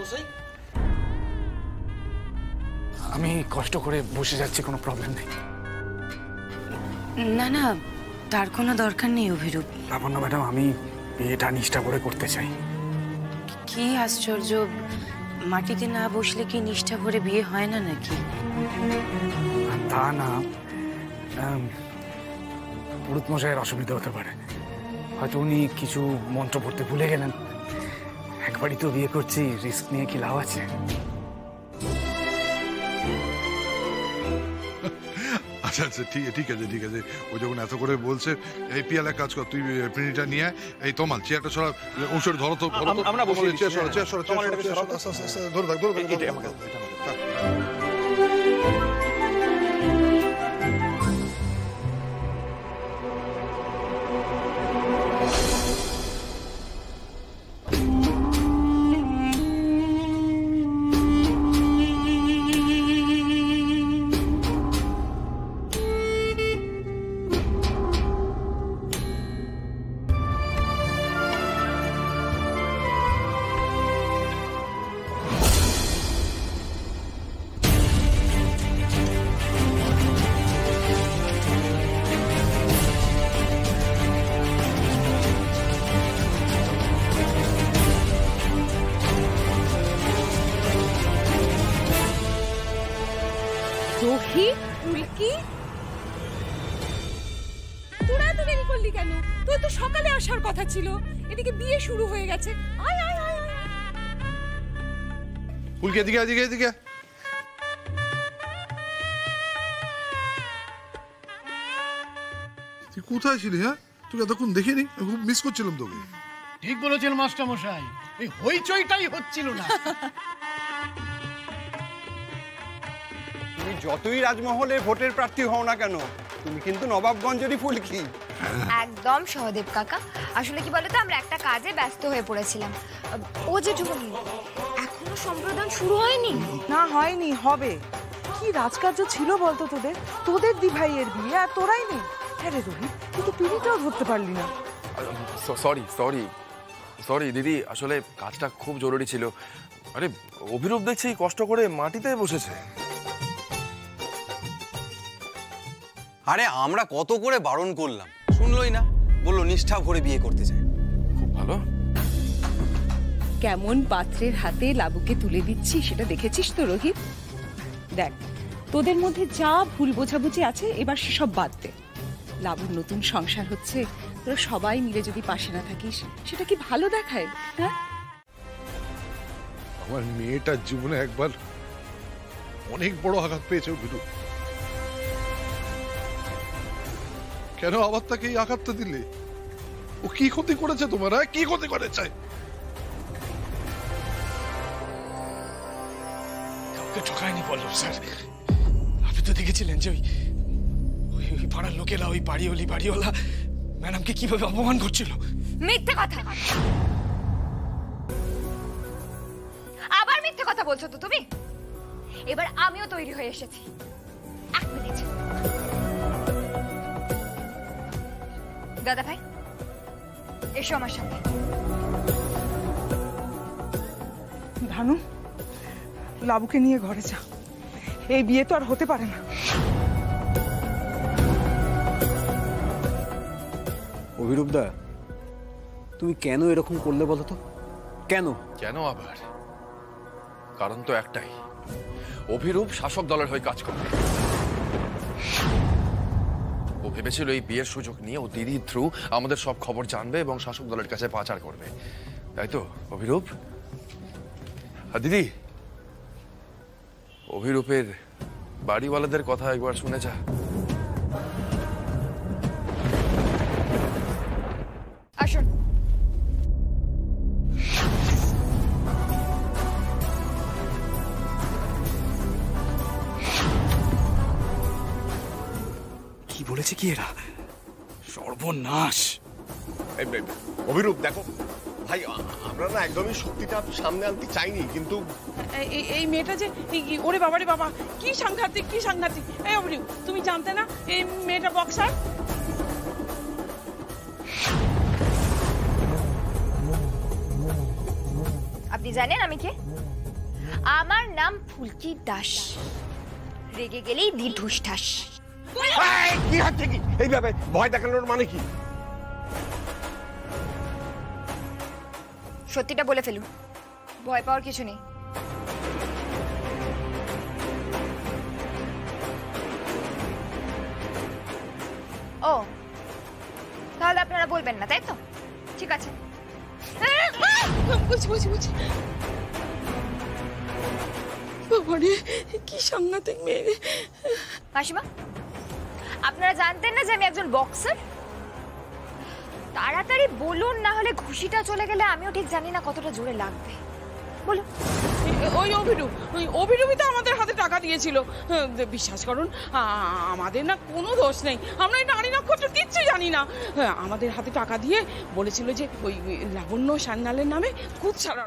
মশাই? আমি কষ্ট করে বসে যাচ্ছি, কোনো প্রবলেম নেই। না না, তার কোনো দরকার নেই অভিরূপ। লাবণ্য ম্যাডাম, আমি বিয়েটা নিষ্ঠা করে করতে চাই। কি আশ্চর্য, মাটিতে না বসলে কি নিষ্ঠা ভরে বিয়ে হয় না নাকি? তা না, পুরোহিত মশাইয়ের অসুবিধা হতে পারে, হয়তো উনি কিছু মন্ত্র পড়তে ভুলে গেলেন। একবারই তো বিয়ে করছি, রিস্ক নিয়ে কি লাভ আছে? আচ্ছা আচ্ছা, ঠিক আছে ঠিক আছে। ও যখন এত করে বলছে, এই পিয়ালা কাজ কর, তুই প্রিন্টটা নিয়ে এই তোমাল চেয়ারটা সরা, ওষুধ ধরো তো, আমরা বসে চেয়ার সরা, চেয়ার সরা, ধরে থাক, ধরে থাক। রোহিত, ফুলকি, তোরা এত দেরি করলি কেন? তুই তো সকালে আসার কথা ছিল, এদিকে বিয়ে শুরু হয়ে গেছে। আয় আয় আয় আয়। ফুলকি এদিকে এদিকে এদিকে। তুই কোথায় ছিলি? হ্যাঁ, তুই এতক্ষণ দেখিনি, আমি খুব মিস করছিলাম তোকে। ঠিক বলেছেন মাস্টার মশাই, এই হইচইটাই হচ্ছিল না। তুমি যতই রাজমহলে ভোটের প্রার্থী হও না কেন, তুমি কিন্তু নবাবগঞ্জেরই ফুলকি। একদম সহদেব কাকা, আসলে কি বলতো, আমরা একটা কাজে ব্যস্ত হয়ে পড়েছিলাম। ও জেঠুমনি, এখনো সম্প্রদান শুরু হয়নি? না, হয়নি, হবে। কি রাজকার্য ছিল বলতো তোদের? তোদের দি ভাইয়ের বিয়ে আর তোরাই নেই। হ্যাঁ রে রোহিত, তুই তো পিড়িটাও ধরতে পারলি না। সরি দিদি, আসলে কাজটা খুব জরুরি ছিল। আরে অভিরূপ দেখছি কষ্ট করে মাটিতে বসেছে। আরে আমরা কত করে বারণ করলাম, শুনলই না, বললো নিষ্ঠা ভরে বিয়ে করতে চায়। খুব ভালো। কেমন পাত্রের হাতে লাবুকে তুলে দিচ্ছি সেটা দেখেছিস তো রোহিত? দেখ, তোদের মধ্যে যা ভুল বোঝাবুঝি আছে এবার সেসব বাদ দে। লাবুর নতুন সংসার হচ্ছে, তোরা সবাই মিলে যদি পাশে না থাকিস সেটা কি ভালো দেখায়? হ্যাঁ, আমার মেয়েটার জীবনে একবার অনেক বড় আঘাত পেয়েছে অভিরূপ। কেন আবার তাকে এই আঘাতটা দিলে? ও কি ক্ষতি করেছে তোমার? কি ক্ষতি করেছে? কাউকে ঠকায়নি পল্লব স্যার। আপনি তো দেখেছিলেন যে ওই পাড়ার লোকেরা ওই বাড়িওয়ালা ম্যাডামকে কিভাবে অপমান করছিল। মিথ্যে কথা, আবার মিথ্যে কথা বলছো তো তুমি। এবার আমিও তৈরি হয়ে এসেছি। এক মিনিট দাদা ভাই, এসো আমার সাথে। ভানু, লাবুকে নিয়ে ঘরে যা, এই বিয়ে তো আর হতে পারে না। অভিরূপদা, তুমি কেন এরকম করলে বলো তো? কেন? কেন আবার? কারণ তো একটাই, অভিরূপ শাসক দলের হয়ে কাজ করবে। ও ভেবেছিল এই বিয়ের সুযোগ নিয়ে ও দিদির থ্রু আমাদের সব খবর জানবে এবং শাসক দলের কাছে পাচার করবে, তাই তো অভিরূপ? আর দিদি, অভিরূপের বাড়িওয়ালাদের কথা একবার শুনে যা। আসুন। কি বলেছে কি এরা? সর্বনাশ। অভিরূপ দেখো ভাই, আমরা না একদমই সত্যিটা সামনে আনতে চাইনি, কিন্তু এই মেয়েটা যে, ওরে বাবা রে বাবা, কি সাংঘাতিক, কি সাংঘাতিক। এই অভিরূপ, তুমি জানতে না এই মেয়েটা বক্সার? আপনি জানেন আমি কে? আমার নাম ফুলকি দাস, রেগে গেলেই দি ঢুস ঠাস। কি হচ্ছে কি এইভাবে ভয় দেখানোর মানে কি? সত্যিটা বলে ফেলুন, ভয় পাওয়ার কিছু নেই। ও তাহলে আপনারা বলবেন না, তাই তো? ঠিক আছে। বুঝি কি সাংঘাতিক মেয়ে। মাসিমা, আপনারা জানতেন না যে আমি একজন বক্সার? তাড়াতাড়ি বলুন, না হলে ঘুষিটা চলে গেলে আমিও ঠিক জানি না কতটা জোরে লাগবে। বলুন। ওই অভিরূপই তো আমাদের হাতে টাকা দিয়েছিল। বিশ্বাস করুন, আমাদের না কোনো দোষ নেই, আমরা এই নারী নক্ষত্র কিচ্ছু জানি না। আমাদের হাতে টাকা দিয়ে বলেছিল যে ওই লাবণ্য সান্যালের নামে খুব সারা